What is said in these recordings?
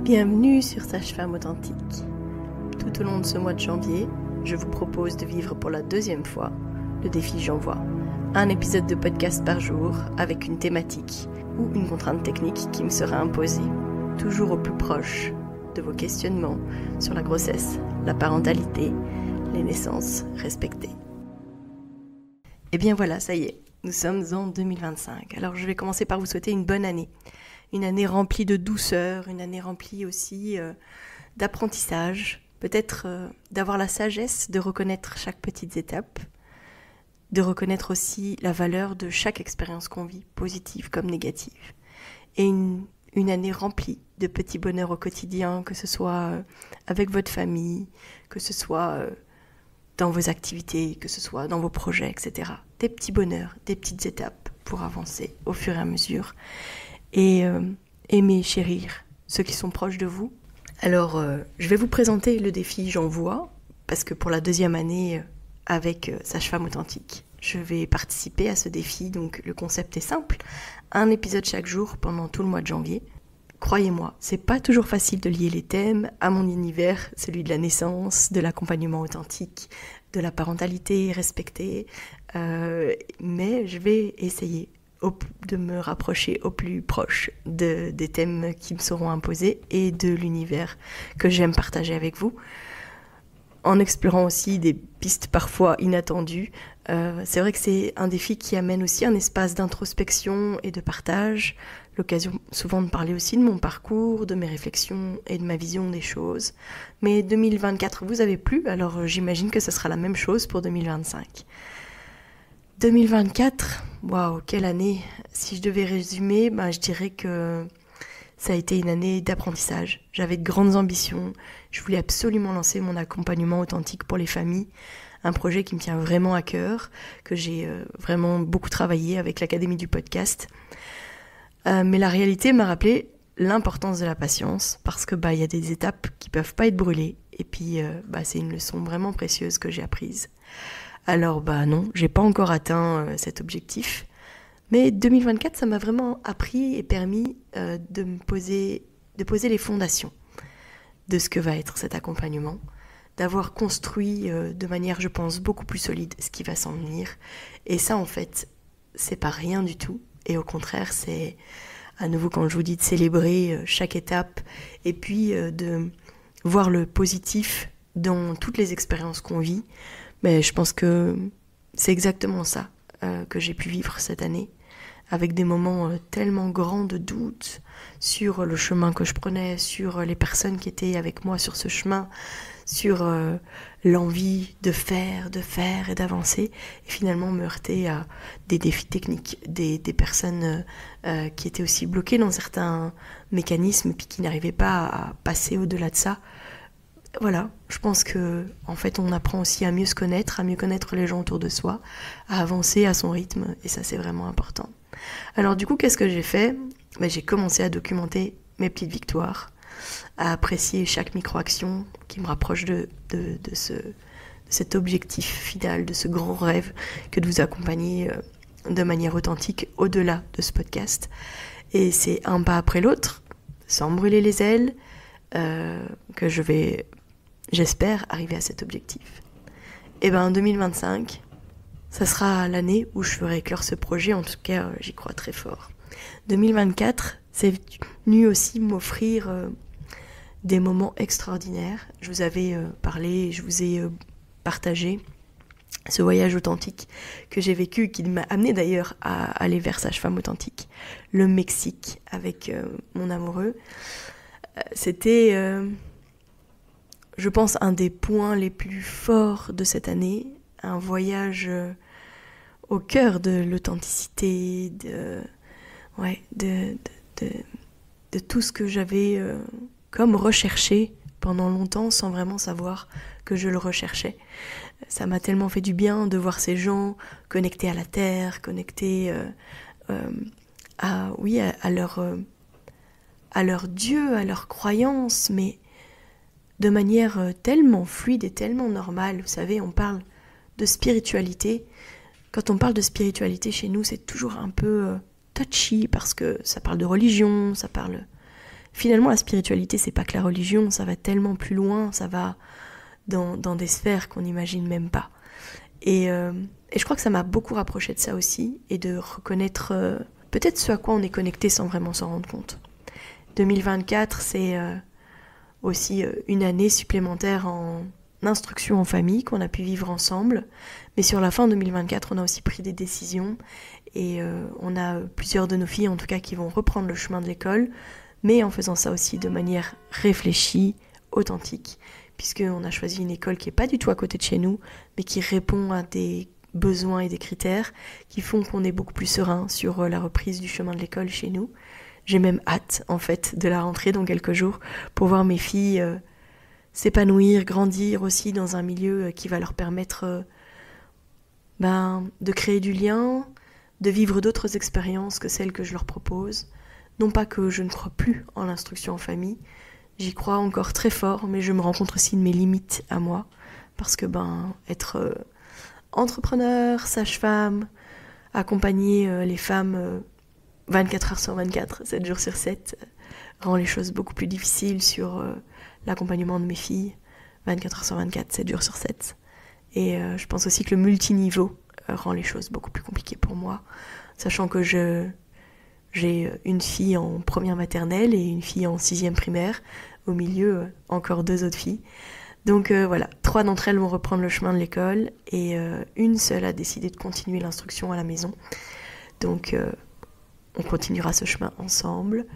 Bienvenue sur Sage-Femme Authentique. Tout au long de ce mois de janvier, je vous propose de vivre pour la deuxième fois le défi J'envoie. Un épisode de podcast par jour avec une thématique ou une contrainte technique qui me sera imposée, toujours au plus proche de vos questionnements sur la grossesse, la parentalité, les naissances respectées. Et bien voilà, ça y est, nous sommes en 2025. Alors je vais commencer par vous souhaiter une bonne année. Une année remplie de douceur, une année remplie aussi d'apprentissage, peut-être d'avoir la sagesse de reconnaître chaque petite étape, de reconnaître aussi la valeur de chaque expérience qu'on vit, positive comme négative. Et une année remplie de petits bonheurs au quotidien, que ce soit avec votre famille, que ce soit dans vos activités, que ce soit dans vos projets, etc. Des petits bonheurs, des petites étapes pour avancer au fur et à mesure. Et aimer, chérir ceux qui sont proches de vous. Alors, je vais vous présenter le défi J'envoie, parce que pour la deuxième année avec Sage-Femme Authentique, je vais participer à ce défi. Donc, le concept est simple, un épisode chaque jour pendant tout le mois de janvier. Croyez-moi, c'est pas toujours facile de lier les thèmes à mon univers, celui de la naissance, de l'accompagnement authentique, de la parentalité respectée, mais je vais essayer de me rapprocher au plus proche des thèmes qui me seront imposés et de l'univers que j'aime partager avec vous, en explorant aussi des pistes parfois inattendues. C'est vrai que c'est un défi qui amène aussi un espace d'introspection et de partage, l'occasion souvent de parler aussi de mon parcours, de mes réflexions et de ma vision des choses. Mais 2024 vous avez plu, alors j'imagine que ce sera la même chose pour 2025. 2024, waouh, quelle année! Si je devais résumer, je dirais que ça a été une année d'apprentissage. J'avais de grandes ambitions, je voulais absolument lancer mon accompagnement authentique pour les familles, un projet qui me tient vraiment à cœur, que j'ai vraiment beaucoup travaillé avec l'Académie du podcast. Mais la réalité m'a rappelé l'importance de la patience, parce que y a des étapes qui peuvent pas être brûlées, et puis c'est une leçon vraiment précieuse que j'ai apprise. Alors non, j'ai pas encore atteint cet objectif, mais 2024 ça m'a vraiment appris et permis de poser les fondations de ce que va être cet accompagnement, d'avoir construit de manière, je pense, beaucoup plus solide ce qui va s'en venir. Et ça, en fait, c'est pas rien du tout, et au contraire, c'est à nouveau quand je vous dis de célébrer chaque étape, et puis de voir le positif dans toutes les expériences qu'on vit. Mais je pense que c'est exactement ça que j'ai pu vivre cette année, avec des moments tellement grands de doute sur le chemin que je prenais, sur les personnes qui étaient avec moi sur ce chemin, sur l'envie de faire et d'avancer, et finalement me heurter à des défis techniques, des personnes qui étaient aussi bloquées dans certains mécanismes, puis qui n'arrivaient pas à passer au-delà de ça. Voilà, je pense que en fait on apprend aussi à mieux se connaître, à mieux connaître les gens autour de soi, à avancer à son rythme, et ça c'est vraiment important. Alors du coup, qu'est-ce que j'ai fait ? J'ai commencé à documenter mes petites victoires, à apprécier chaque micro-action qui me rapproche de cet objectif final, de ce grand rêve que de vous accompagner de manière authentique au-delà de ce podcast. Et c'est un pas après l'autre, sans me brûler les ailes, que je vais, j'espère, arriver à cet objectif. Et 2025, ça sera l'année où je ferai éclore ce projet, en tout cas j'y crois très fort. 2024, c'est venu aussi m'offrir des moments extraordinaires. Je vous avais parlé, je vous ai partagé ce voyage authentique que j'ai vécu, qui m'a amené d'ailleurs à aller vers Sage-Femme Authentique, le Mexique, avec mon amoureux. C'était, je pense, un des points les plus forts de cette année, un voyage au cœur de l'authenticité, de tout ce que j'avais comme recherché pendant longtemps sans vraiment savoir que je le recherchais. Ça m'a tellement fait du bien de voir ces gens connectés à la terre, connectés à leur Dieu, à leur croyance, mais de manière tellement fluide et tellement normale. Vous savez, on parle de spiritualité. Quand on parle de spiritualité chez nous, c'est toujours un peu touchy parce que ça parle de religion, ça parle finalement la spiritualité c'est pas que la religion, ça va tellement plus loin, ça va dans des sphères qu'on n'imagine même pas. Et je crois que ça m'a beaucoup rapproché de ça aussi, et de reconnaître peut-être ce à quoi on est connecté sans vraiment s'en rendre compte. 2024, c'est aussi une année supplémentaire en instruction en famille qu'on a pu vivre ensemble. Mais sur la fin 2024, on a aussi pris des décisions, et on a plusieurs de nos filles en tout cas qui vont reprendre le chemin de l'école, mais en faisant ça aussi de manière réfléchie, authentique, puisqu'on a choisi une école qui n'est pas du tout à côté de chez nous, mais qui répond à des besoins et des critères qui font qu'on est beaucoup plus serein sur la reprise du chemin de l'école chez nous. J'ai même hâte, en fait, de la rentrée dans quelques jours pour voir mes filles s'épanouir, grandir aussi dans un milieu qui va leur permettre de créer du lien, de vivre d'autres expériences que celles que je leur propose. Non pas que je ne crois plus en l'instruction en famille, j'y crois encore très fort, mais je me rends compte aussi de mes limites à moi, parce que être entrepreneur, sage-femme, accompagner les femmes 24 heures sur 24, 7 jours sur 7, rend les choses beaucoup plus difficiles sur l'accompagnement de mes filles, 24 heures sur 24, 7 jours sur 7. Et je pense aussi que le multiniveau rend les choses beaucoup plus compliquées pour moi, sachant que j'ai une fille en première maternelle et une fille en 6e primaire, au milieu encore 2 autres filles. Donc voilà, 3 d'entre elles vont reprendre le chemin de l'école, et une seule a décidé de continuer l'instruction à la maison. Donc on continuera ce chemin ensemble,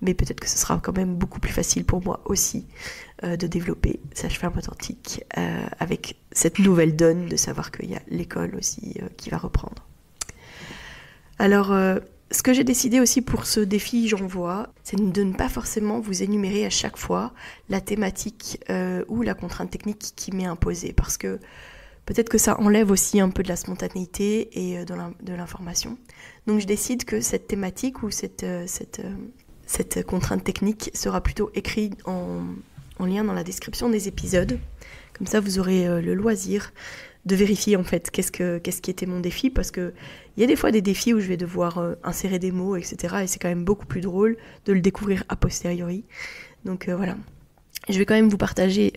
mais peut-être que ce sera quand même beaucoup plus facile pour moi aussi de développer Sage-Femme Authentique avec cette nouvelle donne de savoir qu'il y a l'école aussi qui va reprendre. Alors, ce que j'ai décidé aussi pour ce défi J'envoie, c'est de ne pas forcément vous énumérer à chaque fois la thématique ou la contrainte technique qui m'est imposée, parce que peut-être que ça enlève aussi un peu de la spontanéité et de l'information. Donc je décide que cette thématique ou cette contrainte technique sera plutôt écrite en lien dans la description des épisodes. Comme ça, vous aurez le loisir de vérifier en fait qu'est-ce qui était mon défi, parce que il y a des fois des défis où je vais devoir insérer des mots, etc. Et c'est quand même beaucoup plus drôle de le découvrir a posteriori. Donc voilà. Je vais quand même vous partager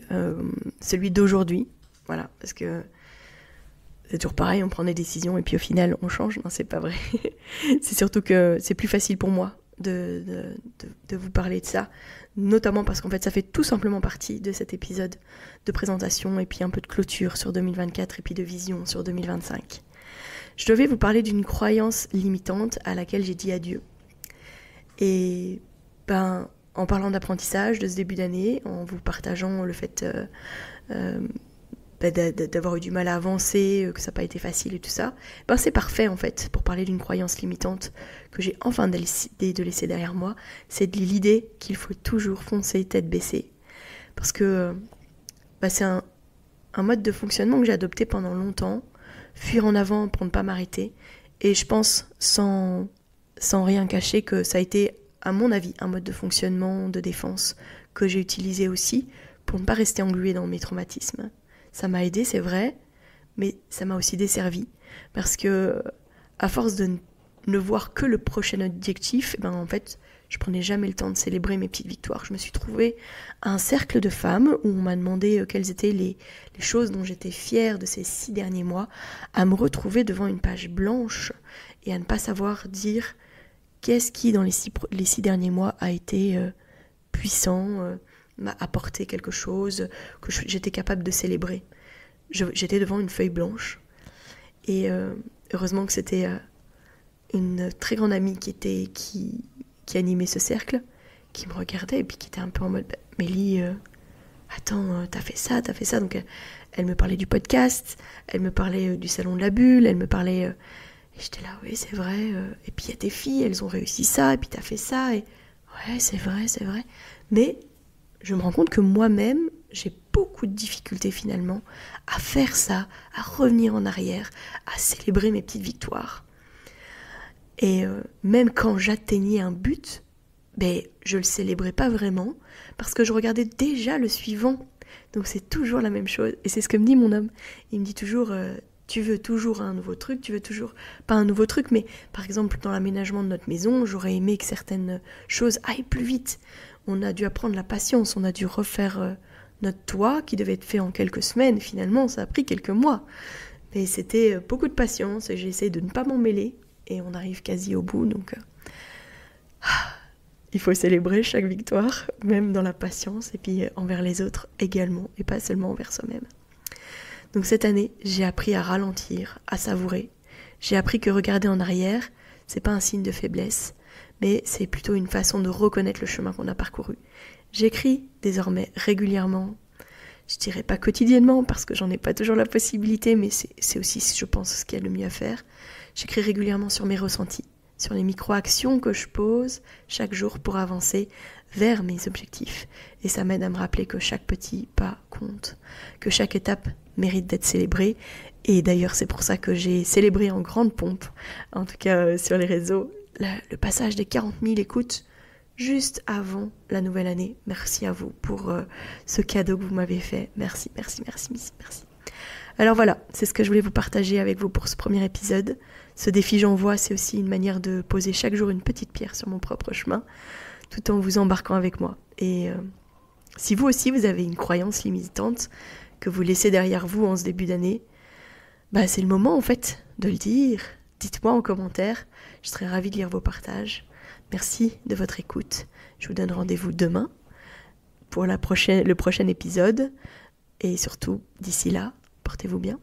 celui d'aujourd'hui. Voilà, parce que c'est toujours pareil, on prend des décisions et puis au final on change. Non, c'est pas vrai. C'est surtout que c'est plus facile pour moi de vous parler de ça, notamment parce qu'en fait ça fait tout simplement partie de cet épisode de présentation et puis un peu de clôture sur 2024 et puis de vision sur 2025. Je devais vous parler d'une croyance limitante à laquelle j'ai dit adieu. Et en parlant d'apprentissage de ce début d'année, en vous partageant le fait d'avoir eu du mal à avancer, que ça n'a pas été facile et tout ça, c'est parfait en fait pour parler d'une croyance limitante que j'ai enfin décidé de laisser derrière moi. C'est de l'idée qu'il faut toujours foncer tête baissée, parce que c'est un mode de fonctionnement que j'ai adopté pendant longtemps, fuir en avant pour ne pas m'arrêter, et je pense sans rien cacher que ça a été à mon avis un mode de fonctionnement de défense que j'ai utilisé aussi pour ne pas rester engluée dans mes traumatismes. Ça m'a aidé, c'est vrai, mais ça m'a aussi desservi, parce que à force de ne voir que le prochain objectif, en fait, je prenais jamais le temps de célébrer mes petites victoires. Je me suis trouvée à un cercle de femmes où on m'a demandé quelles étaient les choses dont j'étais fière de ces 6 derniers mois, à me retrouver devant une page blanche et à ne pas savoir dire qu'est-ce qui, dans les 6 derniers mois, a été puissant, m'a apporté quelque chose que j'étais capable de célébrer. J'étais devant une feuille blanche, et heureusement que c'était une très grande amie qui animait ce cercle, qui me regardait et puis qui était un peu en mode Mélie, attends, t'as fait ça. Donc elle me parlait du podcast, elle me parlait du salon de la bulle, elle me parlait et j'étais là, oui c'est vrai, et puis il y a tes filles, elles ont réussi ça, et puis t'as fait ça, et ouais c'est vrai, mais je me rends compte que moi-même, j'ai beaucoup de difficultés finalement à faire ça, à revenir en arrière, à célébrer mes petites victoires. Et même quand j'atteignais un but, je le célébrais pas vraiment, parce que je regardais déjà le suivant. Donc c'est toujours la même chose. Et c'est ce que me dit mon homme. Il me dit toujours, Tu veux toujours un nouveau truc, tu veux toujours... Pas un nouveau truc, mais par exemple, dans l'aménagement de notre maison, j'aurais aimé que certaines choses aillent plus vite. On a dû apprendre la patience, on a dû refaire notre toit qui devait être fait en quelques semaines. Finalement, ça a pris quelques mois. Mais c'était beaucoup de patience et j'ai essayé de ne pas m'en mêler. Et on arrive quasi au bout, donc... Il faut célébrer chaque victoire, même dans la patience, et puis envers les autres également, et pas seulement envers soi-même. Donc cette année, j'ai appris à ralentir, à savourer. J'ai appris que regarder en arrière, c'est pas un signe de faiblesse, mais c'est plutôt une façon de reconnaître le chemin qu'on a parcouru. J'écris désormais régulièrement, je dirais pas quotidiennement parce que j'en ai pas toujours la possibilité, mais c'est aussi, je pense, ce qu'il y a le mieux à faire. J'écris régulièrement sur mes ressentis, sur les micro-actions que je pose chaque jour pour avancer vers mes objectifs. Et ça m'aide à me rappeler que chaque petit pas compte, que chaque étape mérite d'être célébrée. Et d'ailleurs, c'est pour ça que j'ai célébré en grande pompe, en tout cas sur les réseaux, le passage des 40 000 écoutes juste avant la nouvelle année. Merci à vous pour ce cadeau que vous m'avez fait. Merci. Alors voilà, c'est ce que je voulais vous partager avec vous pour ce premier épisode. Ce défi J'envoie, c'est aussi une manière de poser chaque jour une petite pierre sur mon propre chemin, tout en vous embarquant avec moi. Et si vous aussi, vous avez une croyance limitante que vous laissez derrière vous en ce début d'année, c'est le moment en fait de le dire. Dites-moi en commentaire, je serai ravie de lire vos partages. Merci de votre écoute. Je vous donne rendez-vous demain pour le prochain épisode. Et surtout, d'ici là, portez-vous bien.